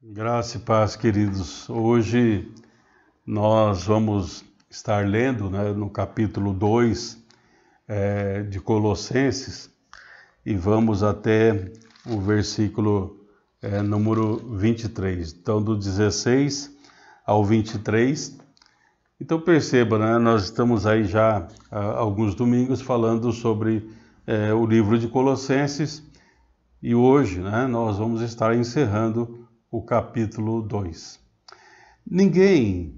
Graça e paz, queridos. Hoje nós vamos estar lendo, no capítulo 2 de Colossenses e vamos até o versículo número 23. Então, do 16 ao 23. Então, perceba, nós estamos aí já há alguns domingos falando sobre o livro de Colossenses e hoje nós vamos estar encerrando o capítulo 2. Ninguém,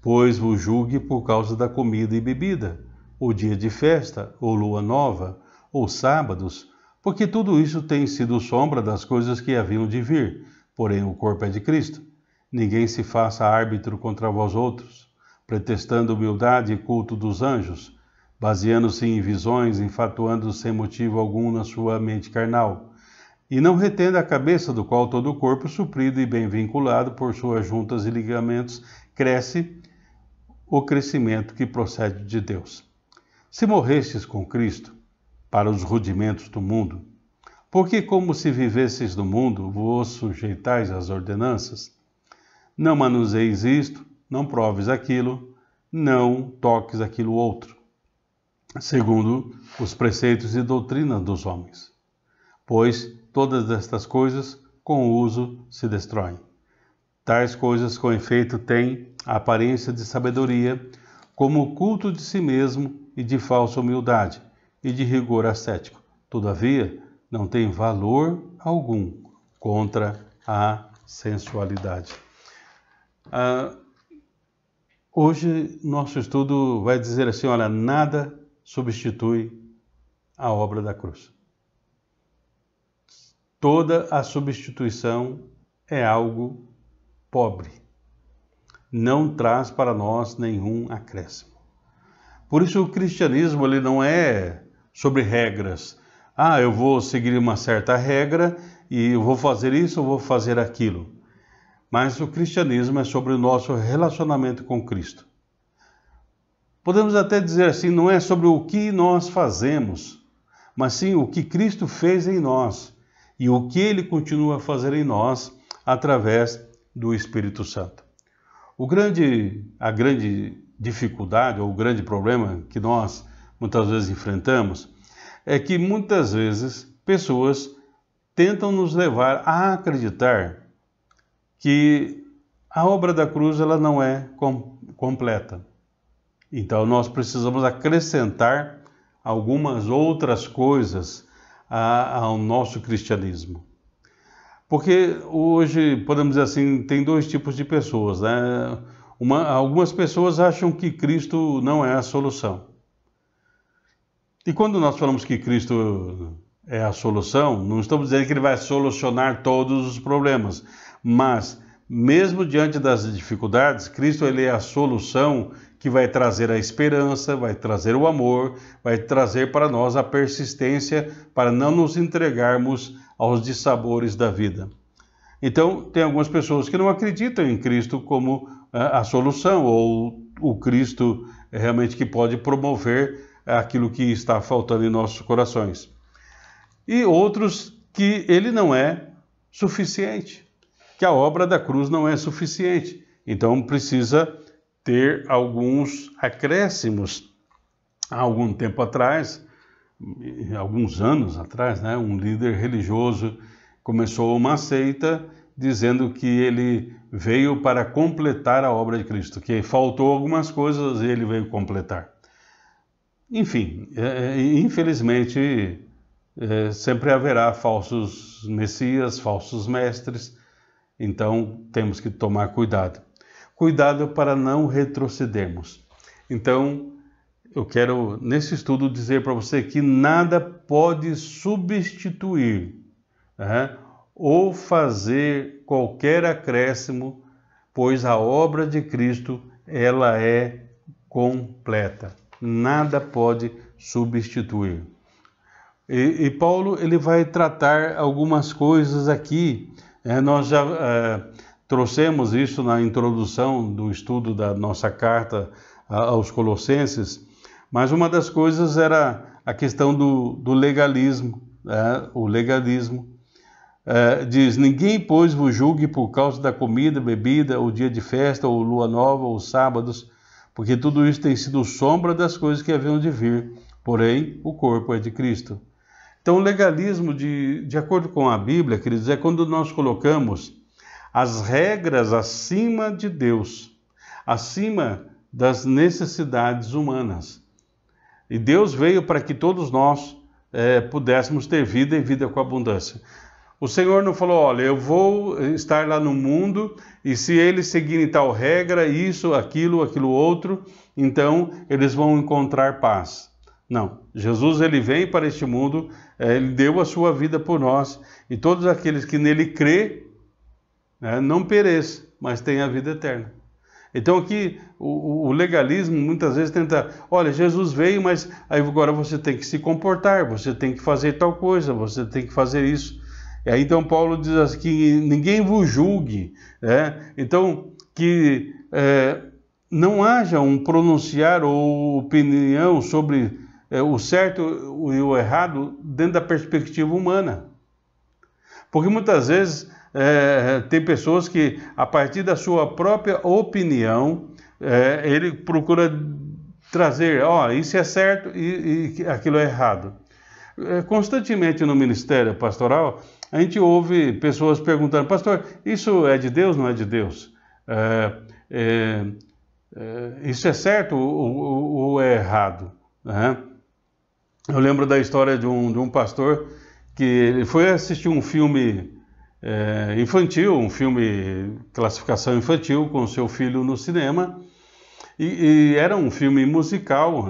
pois, vos julgue por causa da comida e bebida, ou dia de festa, ou lua nova, ou sábados, porque tudo isso tem sido sombra das coisas que haviam de vir, porém o corpo é de Cristo. Ninguém se faça árbitro contra vós outros, pretextando humildade e culto dos anjos, baseando-se em visões, enfatuando sem motivo algum na sua mente carnal, e não retendo a cabeça, do qual todo o corpo, suprido e bem vinculado por suas juntas e ligamentos, cresce o crescimento que procede de Deus. Se morrestes com Cristo para os rudimentos do mundo, porque como se vivesseis no mundo, vos sujeitais às ordenanças, não manuseis isto, não proves aquilo, não toques aquilo outro, segundo os preceitos e doutrinas dos homens. Pois todas estas coisas, com o uso, se destroem. Tais coisas, com efeito, têm a aparência de sabedoria, como o culto de si mesmo e de falsa humildade, e de rigor ascético. Todavia, não têm valor algum contra a sensualidade. Hoje, nosso estudo vai dizer assim, olha, nada substitui a obra da cruz. Toda a substituição é algo pobre. Não traz para nós nenhum acréscimo. Por isso o cristianismo ele não é sobre regras. Eu vou seguir uma certa regra e eu vou fazer isso, eu vou fazer aquilo. Mas o cristianismo é sobre o nosso relacionamento com Cristo. Podemos até dizer assim, não é sobre o que nós fazemos, mas sim o que Cristo fez em nós. E o que Ele continua a fazer em nós através do Espírito Santo. A grande dificuldade ou o grande problema que nós muitas vezes enfrentamos é que muitas vezes pessoas tentam nos levar a acreditar que a obra da cruz ela não é completa. Então nós precisamos acrescentar algumas outras coisas ao nosso cristianismo. Porque hoje, podemos dizer assim, tem dois tipos de pessoas, algumas pessoas acham que Cristo não é a solução. E quando nós falamos que Cristo é a solução, não estamos dizendo que Ele vai solucionar todos os problemas, mas mesmo diante das dificuldades, Cristo ele é a solução que vai trazer a esperança, vai trazer o amor, vai trazer para nós a persistência para não nos entregarmos aos dissabores da vida. Então, tem algumas pessoas que não acreditam em Cristo como a solução, ou o Cristo realmente que pode promover aquilo que está faltando em nossos corações. E outros que ele não é suficiente, que a obra da cruz não é suficiente. Então, precisa ter alguns acréscimos. Há algum tempo atrás, alguns anos atrás, um líder religioso começou uma seita dizendo que ele veio para completar a obra de Cristo, que faltou algumas coisas e ele veio completar. Enfim, infelizmente, sempre haverá falsos messias, falsos mestres, então temos que tomar cuidado. Cuidado para não retrocedermos. Então, eu quero, nesse estudo, dizer para você que nada pode substituir ou fazer qualquer acréscimo, pois a obra de Cristo, ela é completa. Nada pode substituir. E Paulo, ele vai tratar algumas coisas aqui. Nós já trouxemos isso na introdução do estudo da nossa carta aos Colossenses, mas uma das coisas era a questão do legalismo, o legalismo. diz: ninguém, pois, vos julgue por causa da comida, bebida, o dia de festa, ou lua nova, ou sábados, porque tudo isso tem sido sombra das coisas que haviam de vir, porém o corpo é de Cristo. Então, o legalismo, de acordo com a Bíblia, queridos, é quando nós colocamos as regras acima de Deus, acima das necessidades humanas. E Deus veio para que todos nós pudéssemos ter vida e vida com abundância. O Senhor não falou: olha, eu vou estar lá no mundo e se eles seguirem tal regra, isso, aquilo outro, então eles vão encontrar paz. Não, Jesus ele vem para este mundo, ele deu a sua vida por nós, e todos aqueles que nele crê, não pereçam, mas tenham a vida eterna. Então aqui o legalismo muitas vezes tenta: olha, Jesus veio, mas aí agora você tem que se comportar, você tem que fazer tal coisa, você tem que fazer isso. E aí então Paulo diz assim, que ninguém vos julgue, então que não haja um pronunciar ou opinião sobre o certo e o errado dentro da perspectiva humana. Porque muitas vezes tem pessoas que, a partir da sua própria opinião, ele procura trazer: isso é certo e aquilo é errado. Constantemente no ministério pastoral, a gente ouve pessoas perguntando: pastor, isso é de Deus ou não é de Deus? Isso é certo ou é errado? Eu lembro da história de um pastor que ele foi assistir um filme infantil, um filme classificação infantil, com seu filho no cinema, e era um filme musical,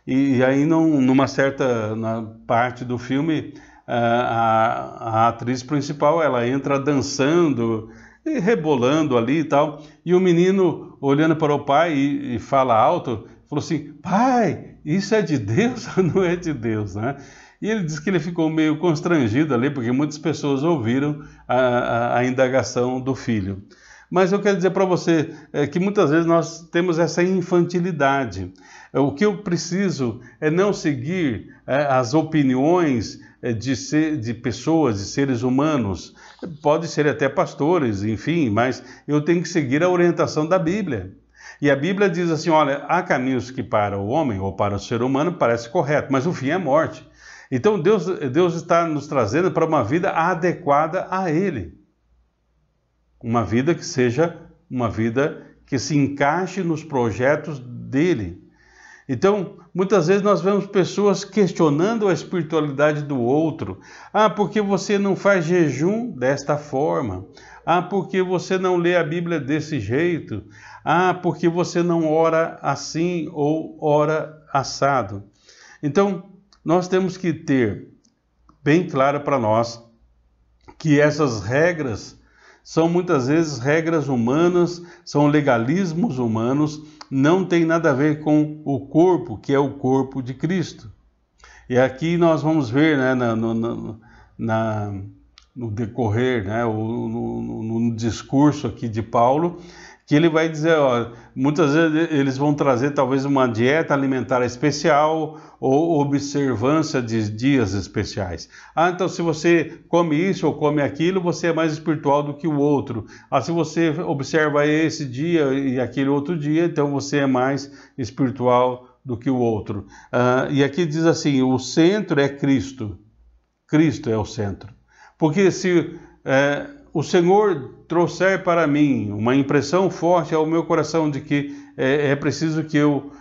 E aí, numa certa parte do filme, a atriz principal, ela entra dançando e rebolando ali e tal, e o menino, olhando para o pai e fala alto, falou assim: pai, isso é de Deus ou não é de Deus, E ele disse que ele ficou meio constrangido ali, porque muitas pessoas ouviram a indagação do filho. Mas eu quero dizer para você que muitas vezes nós temos essa infantilidade. O que eu preciso é não seguir as opiniões de pessoas, de seres humanos. Pode ser até pastores, enfim, mas eu tenho que seguir a orientação da Bíblia. E a Bíblia diz assim: olha, há caminhos que para o homem ou para o ser humano parece correto, mas o fim é a morte. Então Deus está nos trazendo para uma vida adequada a Ele. Uma vida que seja uma vida que se encaixe nos projetos dele. Então, muitas vezes nós vemos pessoas questionando a espiritualidade do outro. Porque você não faz jejum desta forma? Porque você não lê a Bíblia desse jeito? Porque você não ora assim ou ora assado? Então, nós temos que ter bem claro para nós que essas regras são muitas vezes regras humanas, são legalismos humanos, não tem nada a ver com o corpo, que é o corpo de Cristo. E aqui nós vamos ver, no decorrer, no discurso aqui de Paulo, que ele vai dizer: muitas vezes eles vão trazer talvez uma dieta alimentar especial ou observância de dias especiais. Então se você come isso ou come aquilo, você é mais espiritual do que o outro. Se você observa esse dia e aquele outro dia, então você é mais espiritual do que o outro. E aqui diz assim: o centro é Cristo. Cristo é o centro. Porque se o Senhor trouxer para mim uma impressão forte ao meu coração de que é preciso que eu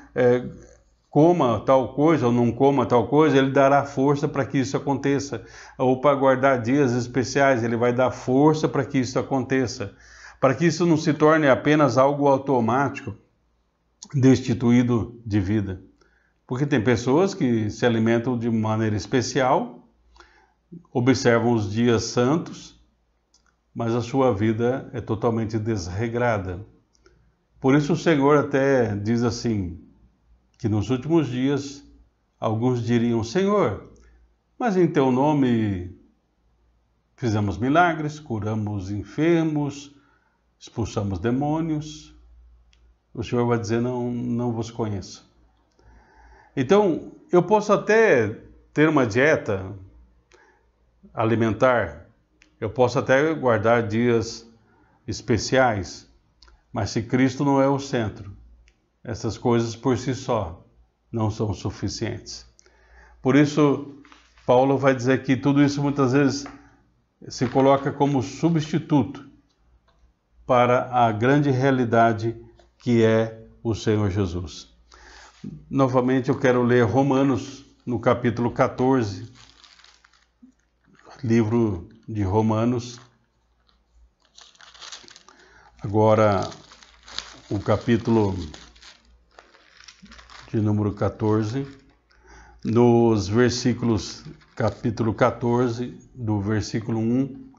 coma tal coisa ou não coma tal coisa, Ele dará força para que isso aconteça. Ou para guardar dias especiais, Ele vai dar força para que isso aconteça. Para que isso não se torne apenas algo automático, destituído de vida. Porque tem pessoas que se alimentam de maneira especial, observam os dias santos, mas a sua vida é totalmente desregrada. Por isso o Senhor até diz assim, que nos últimos dias alguns diriam: Senhor, mas em Teu nome fizemos milagres, curamos enfermos, expulsamos demônios. O Senhor vai dizer: não vos conheço. Então, eu posso até ter uma dieta alimentar Eu posso até guardar dias especiais, mas se Cristo não é o centro, essas coisas por si só não são suficientes. Por isso, Paulo vai dizer que tudo isso muitas vezes se coloca como substituto para a grande realidade que é o Senhor Jesus. Novamente eu quero ler Romanos, no capítulo 14, livro de Romanos. Agora, o capítulo de número 14, nos versículos, capítulo 14, do versículo 1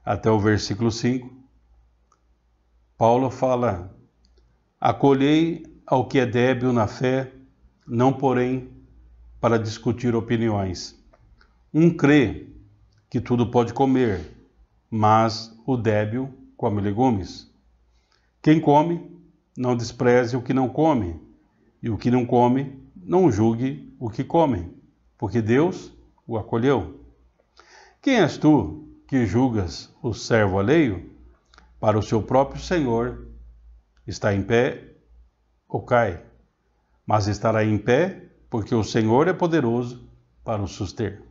até o versículo 5, Paulo fala: acolhei ao que é débil na fé, não porém para discutir opiniões. Um crê que tudo pode comer, mas o débil come legumes. Quem come, não despreze o que não come, e o que não come, não julgue o que come, porque Deus o acolheu. Quem és tu que julgas o servo alheio? Para o seu próprio Senhor está em pé ou cai, mas estará em pé, porque o Senhor é poderoso para o suster.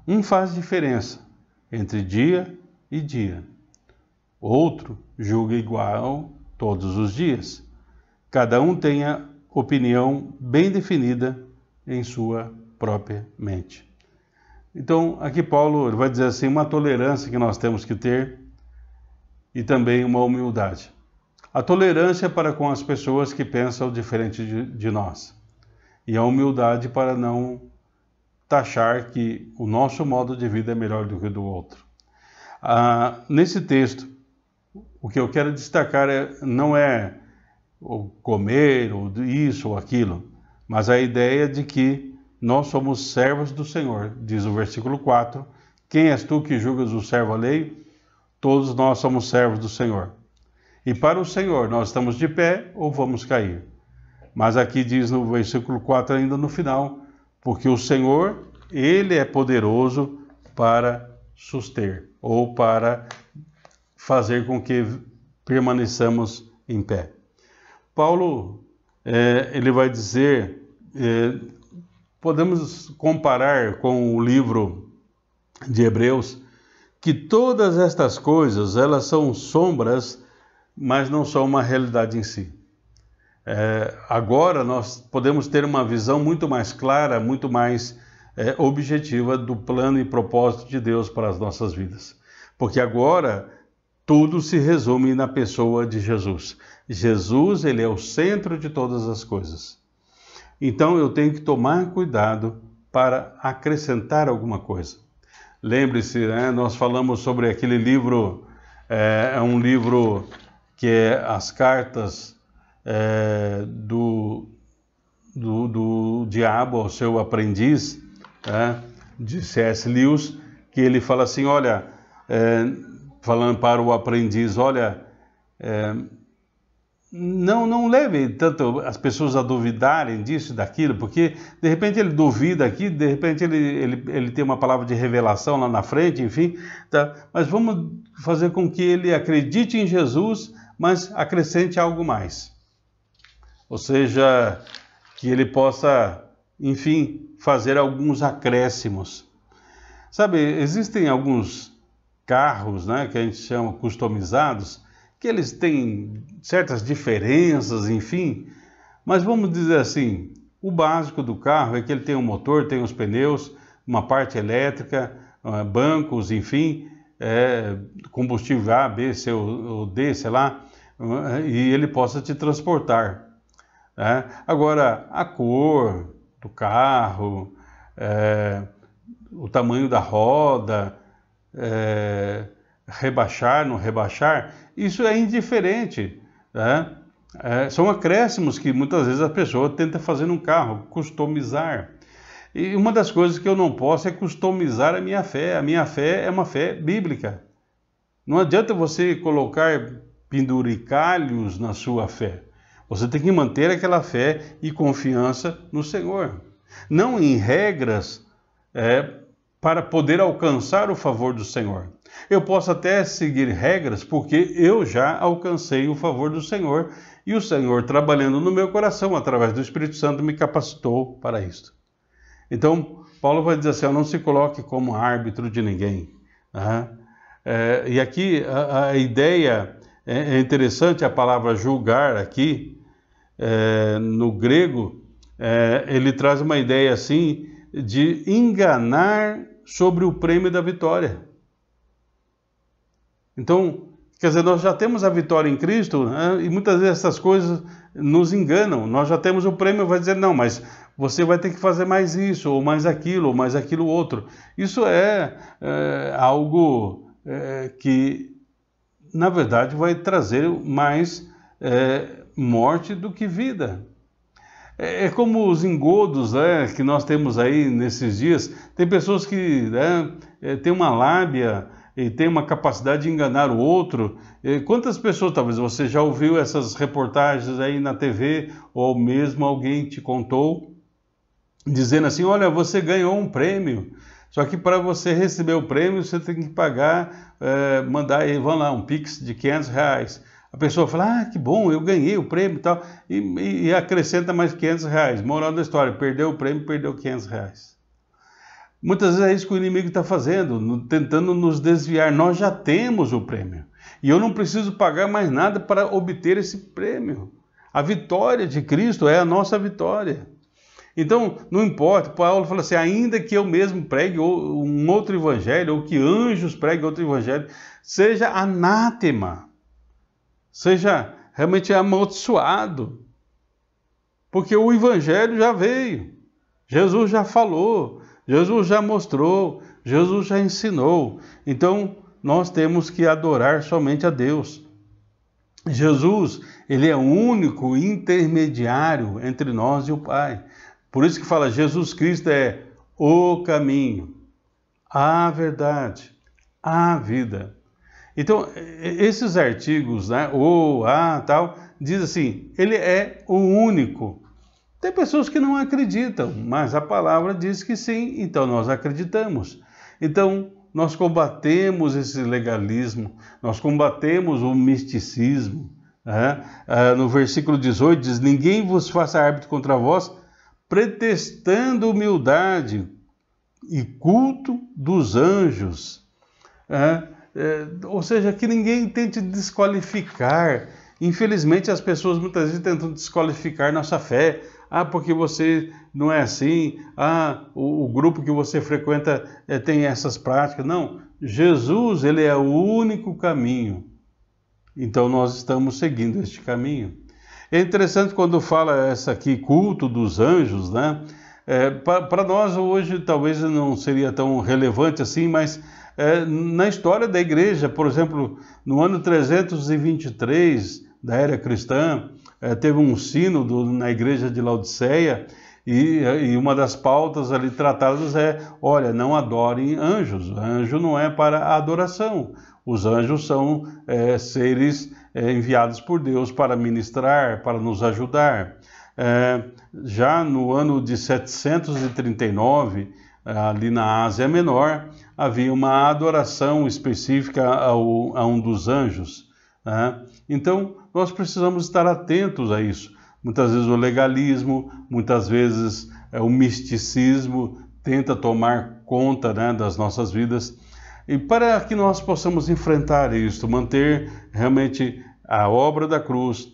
Um faz diferença entre dia e dia, outro julga igual todos os dias. Cada um tenha opinião bem definida em sua própria mente. Então, aqui Paulo vai dizer assim, uma tolerância que nós temos que ter e também uma humildade. A tolerância para com as pessoas que pensam diferente de nós. E a humildade para não taxar que o nosso modo de vida é melhor do que o do outro. Nesse texto, o que eu quero destacar não é o comer, ou isso ou aquilo, mas a ideia de que nós somos servos do Senhor. Diz o versículo 4, quem és tu que julgas o servo alheio? Todos nós somos servos do Senhor. E para o Senhor, nós estamos de pé ou vamos cair. Mas aqui diz no versículo 4, ainda no final, porque o Senhor, Ele é poderoso para suster, ou para fazer com que permaneçamos em pé. Paulo, ele vai dizer, podemos comparar com o livro de Hebreus, que todas estas coisas, elas são sombras, mas não são uma realidade em si. Agora nós podemos ter uma visão muito mais clara, muito mais objetiva do plano e propósito de Deus para as nossas vidas. Porque agora tudo se resume na pessoa de Jesus. Jesus, ele é o centro de todas as coisas. Então eu tenho que tomar cuidado para acrescentar alguma coisa. Lembre-se, nós falamos sobre aquele livro, é um livro que é as cartas do diabo ao seu aprendiz, de C.S. Lewis, que ele fala assim, olha, falando para o aprendiz, olha, não leve tanto as pessoas a duvidarem disso e daquilo, porque de repente ele duvida aqui, de repente ele tem uma palavra de revelação lá na frente, enfim, tá? Mas vamos fazer com que ele acredite em Jesus, mas acrescente algo mais. Ou seja, que ele possa, enfim, fazer alguns acréscimos. Sabe, existem alguns carros, que a gente chama customizados, que eles têm certas diferenças, enfim, mas vamos dizer assim, o básico do carro é que ele tem um motor, tem os pneus, uma parte elétrica, bancos, enfim, combustível A, B, C ou D, sei lá, e ele possa te transportar. Agora, a cor do carro, o tamanho da roda, rebaixar, não rebaixar, isso é indiferente. São acréscimos que muitas vezes a pessoa tenta fazer num carro, customizar. E uma das coisas que eu não posso é customizar a minha fé. A minha fé é uma fé bíblica. Não adianta você colocar penduricalhos na sua fé. Você tem que manter aquela fé e confiança no Senhor. Não em regras para poder alcançar o favor do Senhor. Eu posso até seguir regras porque eu já alcancei o favor do Senhor e o Senhor, trabalhando no meu coração através do Espírito Santo, me capacitou para isso. Então, Paulo vai dizer assim, não se coloque como árbitro de ninguém. E aqui a ideia é interessante, a palavra julgar aqui, no grego, ele traz uma ideia assim de enganar sobre o prêmio da vitória. Então, quer dizer, nós já temos a vitória em Cristo, né? E muitas vezes essas coisas nos enganam. Nós já temos o prêmio, vai dizer, não, mas você vai ter que fazer mais isso, ou mais aquilo outro. Isso é algo que, na verdade, vai trazer mais morte do que vida. É como os engodos, né, que nós temos aí nesses dias. Tem pessoas que têm uma lábia e têm uma capacidade de enganar o outro. Quantas pessoas, talvez você já ouviu essas reportagens aí na TV, ou mesmo alguém te contou, dizendo assim, olha, você ganhou um prêmio, só que para você receber o prêmio, você tem que pagar, mandar aí, vamos lá, um Pix de R$500. A pessoa fala, que bom, eu ganhei o prêmio e tal, e acrescenta mais R$500. Moral da história, perdeu o prêmio, perdeu R$500. Muitas vezes é isso que o inimigo está fazendo, tentando nos desviar. Nós já temos o prêmio, e eu não preciso pagar mais nada para obter esse prêmio. A vitória de Cristo é a nossa vitória. Então, não importa, Paulo fala assim, ainda que eu mesmo pregue um outro evangelho, ou que anjos preguem outro evangelho, seja anátema, seja realmente amaldiçoado, porque o evangelho já veio, Jesus já falou, Jesus já mostrou, Jesus já ensinou. Então, nós temos que adorar somente a Deus. Jesus, ele é o único intermediário entre nós e o Pai. Por isso que fala, Jesus Cristo é o caminho, a verdade, a vida. Então, esses artigos, né, tal, diz assim, ele é o único. Tem pessoas que não acreditam, mas a palavra diz que sim, então nós acreditamos. Então, nós combatemos esse legalismo, nós combatemos o misticismo. No versículo 18 diz, ninguém vos faça árbitro contra vós, pretextando humildade e culto dos anjos. Ou seja, que ninguém tente desqualificar. Infelizmente, as pessoas muitas vezes tentam desqualificar nossa fé. Porque você não é assim. O grupo que você frequenta tem essas práticas. Não, Jesus, ele é o único caminho. Então, nós estamos seguindo este caminho. É interessante quando fala essa aqui, culto dos anjos, né? Para nós hoje talvez não seria tão relevante assim, mas na história da igreja, por exemplo, no ano 323 da era cristã, teve um sínodo na igreja de Laodiceia e uma das pautas ali tratadas olha, não adorem anjos, anjo não é para a adoração, os anjos são seres enviados por Deus para ministrar, para nos ajudar. Já no ano de 739, ali na Ásia Menor, havia uma adoração específica a um dos anjos. Então, nós precisamos estar atentos a isso. Muitas vezes o legalismo, muitas vezes o misticismo tenta tomar conta, né, das nossas vidas. E para que nós possamos enfrentar isso, manter realmente a obra da cruz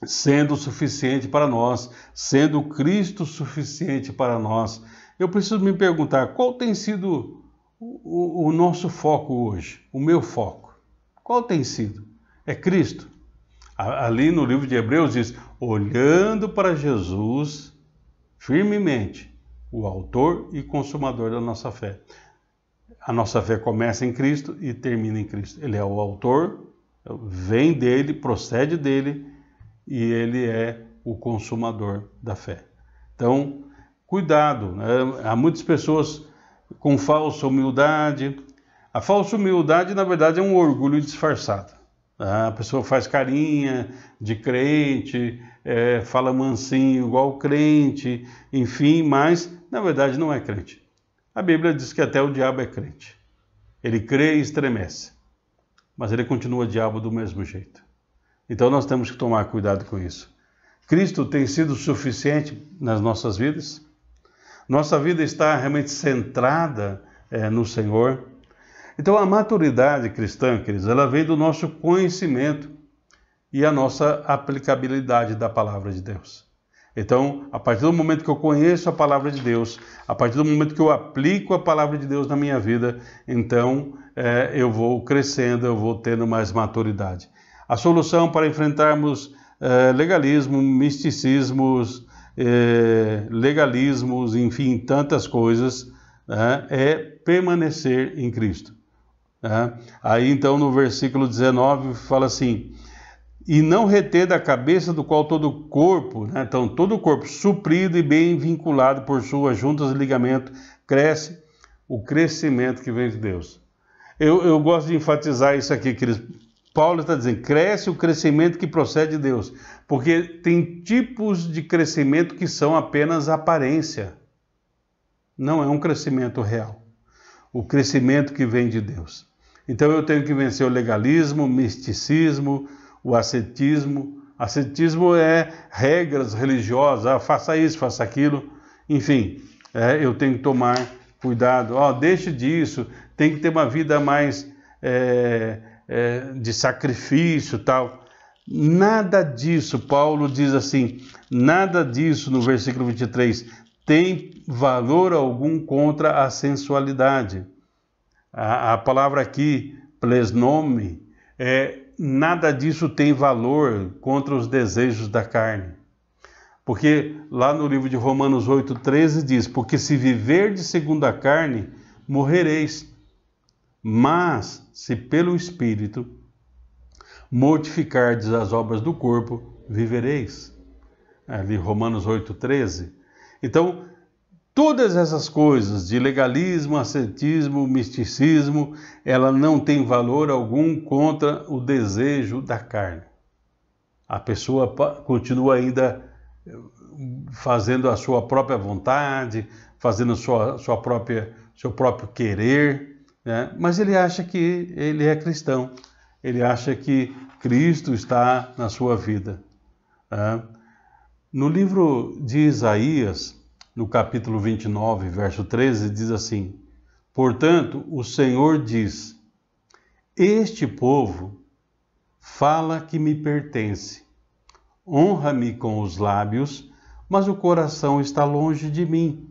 sendo suficiente para nós, sendo Cristo suficiente para nós, eu preciso me perguntar, qual tem sido o nosso foco hoje? O meu foco? Qual tem sido? É Cristo? Ali no livro de Hebreus diz, olhando para Jesus firmemente, o autor e consumador da nossa fé. A nossa fé começa em Cristo e termina em Cristo. Ele é o autor, vem dele, procede dele, e ele é o consumador da fé. Então, cuidado, né? Há muitas pessoas com falsa humildade. A falsa humildade, na verdade, é um orgulho disfarçado. A pessoa faz carinha de crente, fala mansinho igual crente, enfim, mas, na verdade, não é crente. A Bíblia diz que até o diabo é crente. Ele crê e estremece, mas ele continua diabo do mesmo jeito. Então nós temos que tomar cuidado com isso. Cristo tem sido suficiente nas nossas vidas? Nossa vida está realmente centrada no Senhor? Então a maturidade cristã, queridos, ela vem do nosso conhecimento e a nossa aplicabilidade da palavra de Deus. Então, a partir do momento que eu conheço a palavra de Deus, a partir do momento que eu aplico a palavra de Deus na minha vida, então eu vou crescendo, eu vou tendo mais maturidade. A solução para enfrentarmos legalismo, misticismos, legalismos, enfim, tantas coisas, é permanecer em Cristo. Aí então no versículo 19 fala assim: e não reter da cabeça do qual todo o corpo, então todo o corpo suprido e bem vinculado por suas juntas e ligamento, cresce o crescimento que vem de Deus. Eu gosto de enfatizar isso aqui, queridos. Paulo está dizendo, cresce o crescimento que procede de Deus, porque tem tipos de crescimento que são apenas aparência, não é um crescimento real, o crescimento que vem de Deus. Então eu tenho que vencer o legalismo, o misticismo, o ascetismo. Ascetismo é regras religiosas, faça isso, faça aquilo, enfim, eu tenho que tomar cuidado, deixe disso, tem que ter uma vida mais de sacrifício, tal. Nada disso, Paulo diz assim, nada disso no versículo 23, tem valor algum contra a sensualidade. A palavra aqui, plesnome, nada disso tem valor contra os desejos da carne. Porque lá no livro de Romanos 8,13 diz, porque se viverdes segundo a carne, morrereis. Mas, se pelo Espírito mortificardes as obras do corpo, vivereis. Ali Romanos 8,13. Então, todas essas coisas de legalismo, ascetismo, misticismo, ela não tem valor algum contra o desejo da carne. A pessoa continua ainda fazendo a sua própria vontade, fazendo seu próprio querer, mas ele acha que ele é cristão, ele acha que Cristo está na sua vida. No livro de Isaías, no capítulo 29, verso 13, diz assim, portanto, o Senhor diz, este povo fala que me pertence, honra-me com os lábios, mas o coração está longe de mim.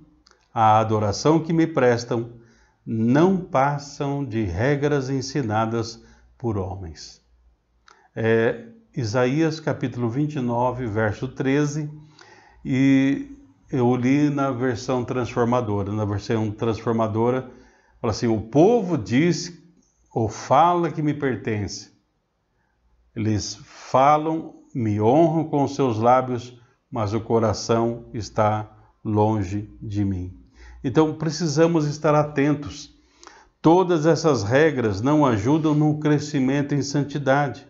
A adoração que me prestam não passam de regras ensinadas por homens. Isaías capítulo 29, verso 13, e eu li na versão transformadora. Na versão transformadora, fala assim, o povo diz ou fala que me pertence. Eles falam, me honram com os seus lábios, mas o coração está longe de mim. Então precisamos estar atentos. Todas essas regras não ajudam no crescimento em santidade.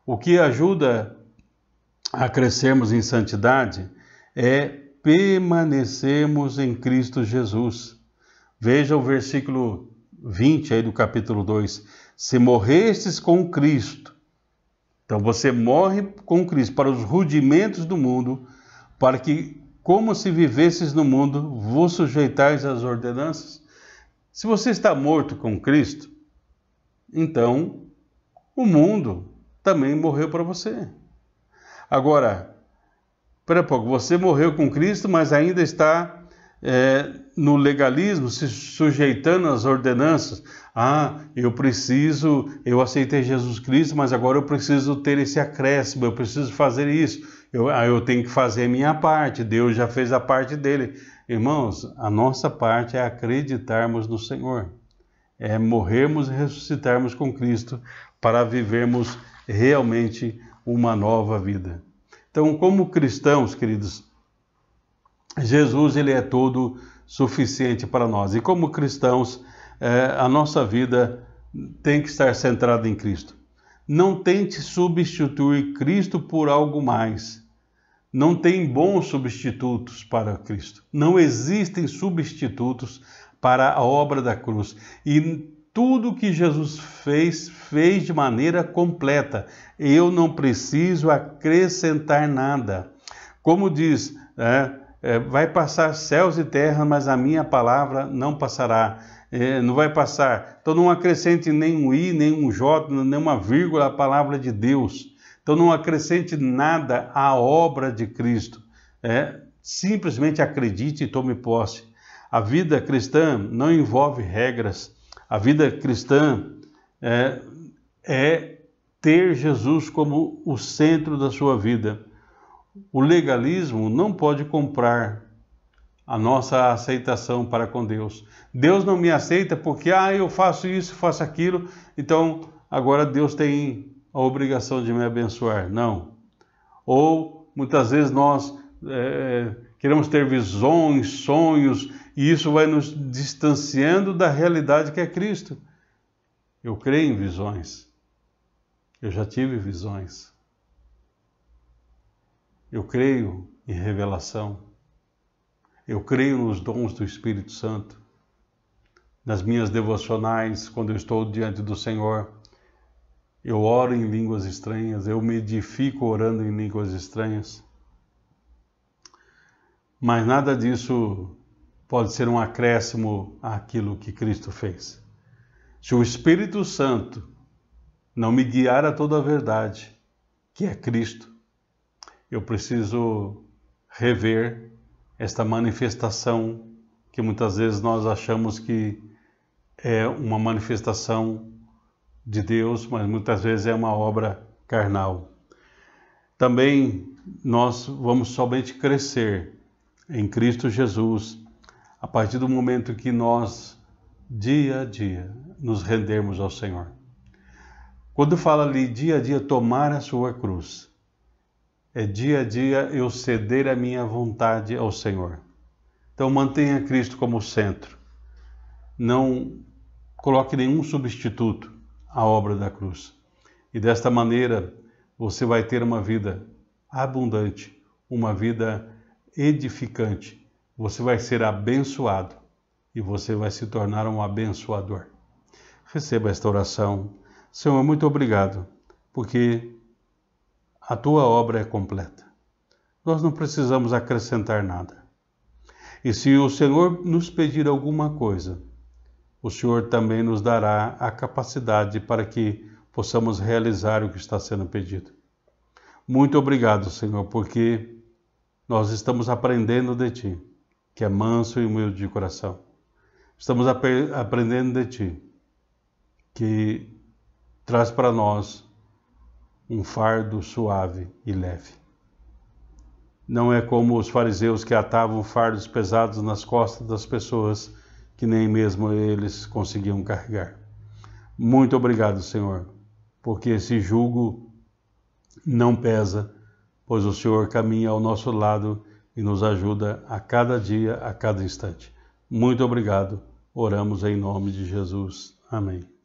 O que ajuda a crescermos em santidade é permanecermos em Cristo Jesus. Veja o versículo 20 aí do capítulo 2. Se morrestes com Cristo, então você morre com Cristo para os rudimentos do mundo, para que, como se vivesses no mundo, vos sujeitais às ordenanças. Se você está morto com Cristo, então o mundo também morreu para você. Agora, espera um pouco, você morreu com Cristo, mas ainda está no legalismo, se sujeitando às ordenanças. Eu aceitei Jesus Cristo, mas agora eu preciso ter esse acréscimo, eu preciso fazer isso, eu tenho que fazer a minha parte, Deus já fez a parte dele. Irmãos, a nossa parte é acreditarmos no Senhor, é morrermos e ressuscitarmos com Cristo para vivermos realmente uma nova vida. Então, como cristãos, queridos, Jesus ele é todo suficiente para nós. E como cristãos, a nossa vida tem que estar centrada em Cristo. Não tente substituir Cristo por algo mais. Não tem bons substitutos para Cristo. Não existem substitutos para a obra da cruz. E tudo que Jesus fez de maneira completa. Eu não preciso acrescentar nada. Como diz, vai passar céus e terra, mas a minha palavra não passará. Não vai passar. Então não acrescente nem um i, nem um j, nem uma vírgula à palavra de Deus. Então não acrescente nada à obra de Cristo. Simplesmente acredite e tome posse. A vida cristã não envolve regras. A vida cristã é ter Jesus como o centro da sua vida. O legalismo não pode comprar a nossa aceitação para com Deus. Deus não me aceita porque eu faço isso, faço aquilo, então agora Deus tem a obrigação de me abençoar. Não. Ou muitas vezes nós queremos ter visões, sonhos, e isso vai nos distanciando da realidade que é Cristo. Eu creio em visões. Eu já tive visões. Eu creio em revelação. Eu creio nos dons do Espírito Santo. Nas minhas devocionais, quando eu estou diante do Senhor, eu oro em línguas estranhas, eu me edifico orando em línguas estranhas. Mas nada disso pode ser um acréscimo àquilo que Cristo fez. Se o Espírito Santo não me guiar a toda a verdade, que é Cristo, eu preciso rever esta manifestação que muitas vezes nós achamos que é uma manifestação de Deus, mas muitas vezes é uma obra carnal. Também nós vamos somente crescer em Cristo Jesus a partir do momento que nós, dia a dia, nos rendermos ao Senhor. Quando fala ali dia a dia tomar a sua cruz, é dia a dia eu ceder a minha vontade ao Senhor. Então mantenha Cristo como centro. Não coloque nenhum substituto à obra da cruz. E desta maneira você vai ter uma vida abundante, uma vida edificante. Você vai ser abençoado e você vai se tornar um abençoador. Receba esta oração. Senhor, muito obrigado, porque a tua obra é completa. Nós não precisamos acrescentar nada. E se o Senhor nos pedir alguma coisa, o Senhor também nos dará a capacidade para que possamos realizar o que está sendo pedido. Muito obrigado, Senhor, porque nós estamos aprendendo de Ti, que é manso e humilde de coração. Estamos aprendendo de Ti, que traz para nós um fardo suave e leve. Não é como os fariseus que atavam fardos pesados nas costas das pessoas que nem mesmo eles conseguiam carregar. Muito obrigado, Senhor, porque esse jugo não pesa, pois o Senhor caminha ao nosso lado e nos ajuda a cada dia, a cada instante. Muito obrigado. Oramos em nome de Jesus. Amém.